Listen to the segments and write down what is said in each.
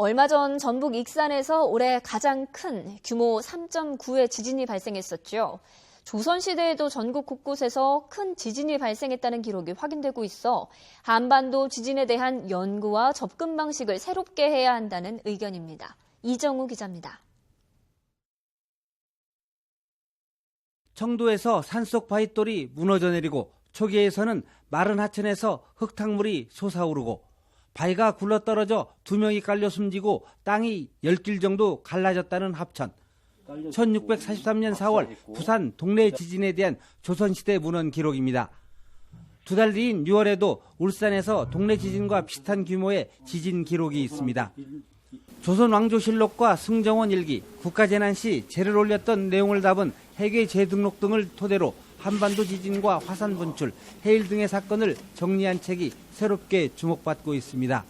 얼마 전 전북 익산에서 올해 가장 큰 규모 3.9의 지진이 발생했었죠. 조선시대에도 전국 곳곳에서 큰 지진이 발생했다는 기록이 확인되고 있어 한반도 지진에 대한 연구와 접근 방식을 새롭게 해야 한다는 의견입니다. 이정우 기자입니다. 청도에서 산속 바위돌이 무너져 내리고 초기에서는 마른 하천에서 흙탕물이 솟아오르고 바위가 굴러떨어져 2명이 깔려 숨지고 땅이 10길 정도 갈라졌다는 합천. 1643년 4월 부산 동래 지진에 대한 조선시대 문헌 기록입니다. 2달 뒤인 6월에도 울산에서 동래 지진과 비슷한 규모의 지진 기록이 있습니다. 조선왕조실록과 승정원 일기, 국가재난시 재를 올렸던 내용을 담은 해괴 재등록 등을 토대로 한반도 지진과 화산 분출, 해일 등의 사건을 정리한 책이 새롭게 주목받고 있습니다.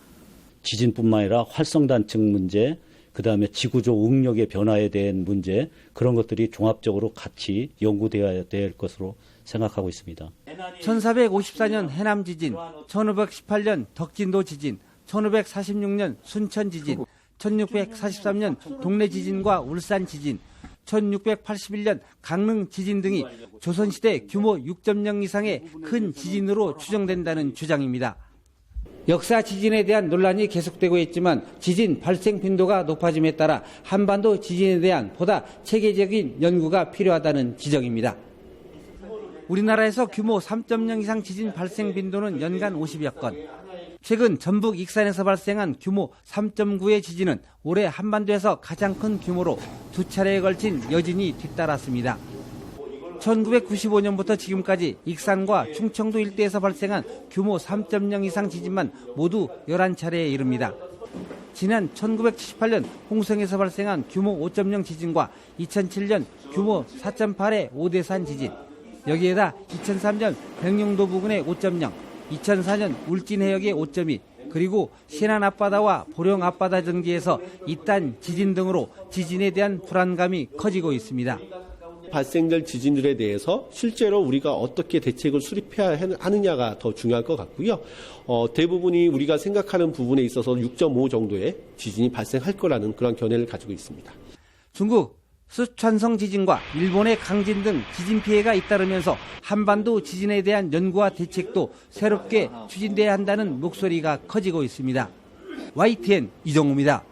지진뿐만 아니라 활성단층 문제, 그다음에 지구조 응력의 변화에 대한 문제, 그런 것들이 종합적으로 같이 연구되어야 될 것으로 생각하고 있습니다. 1454년 해남 지진, 1518년 덕진도 지진, 1546년 순천 지진, 1643년 동래 지진과 울산 지진, 1681년 강릉 지진 등이 조선시대 규모 6.0 이상의 큰 지진으로 추정된다는 주장입니다. 역사 지진에 대한 논란이 계속되고 있지만 지진 발생 빈도가 높아짐에 따라 한반도 지진에 대한 보다 체계적인 연구가 필요하다는 지적입니다. 우리나라에서 규모 3.0 이상 지진 발생 빈도는 연간 50여 건. 최근 전북 익산에서 발생한 규모 3.9의 지진은 올해 한반도에서 가장 큰 규모로 2차례에 걸친 여진이 뒤따랐습니다. 1995년부터 지금까지 익산과 충청도 일대에서 발생한 규모 3.0 이상 지진만 모두 11차례에 이릅니다. 지난 1978년 홍성에서 발생한 규모 5.0 지진과 2007년 규모 4.8의 오대산 지진, 여기에다 2003년 백령도 부근의 5.0, 2004년 울진 해역의 5.2, 그리고 신안 앞바다와 보령 앞바다 등지에서 잇단 지진 등으로 지진에 대한 불안감이 커지고 있습니다. 발생될 지진들에 대해서 실제로 우리가 어떻게 대책을 수립해야 하느냐가 더 중요할 것 같고요. 대부분이 우리가 생각하는 부분에 있어서 6.5 정도의 지진이 발생할 거라는 그런 견해를 가지고 있습니다. 중국 쓰촨성 지진과 일본의 강진 등 지진 피해가 잇따르면서 한반도 지진에 대한 연구와 대책도 새롭게 추진돼야 한다는 목소리가 커지고 있습니다. YTN 이정우입니다.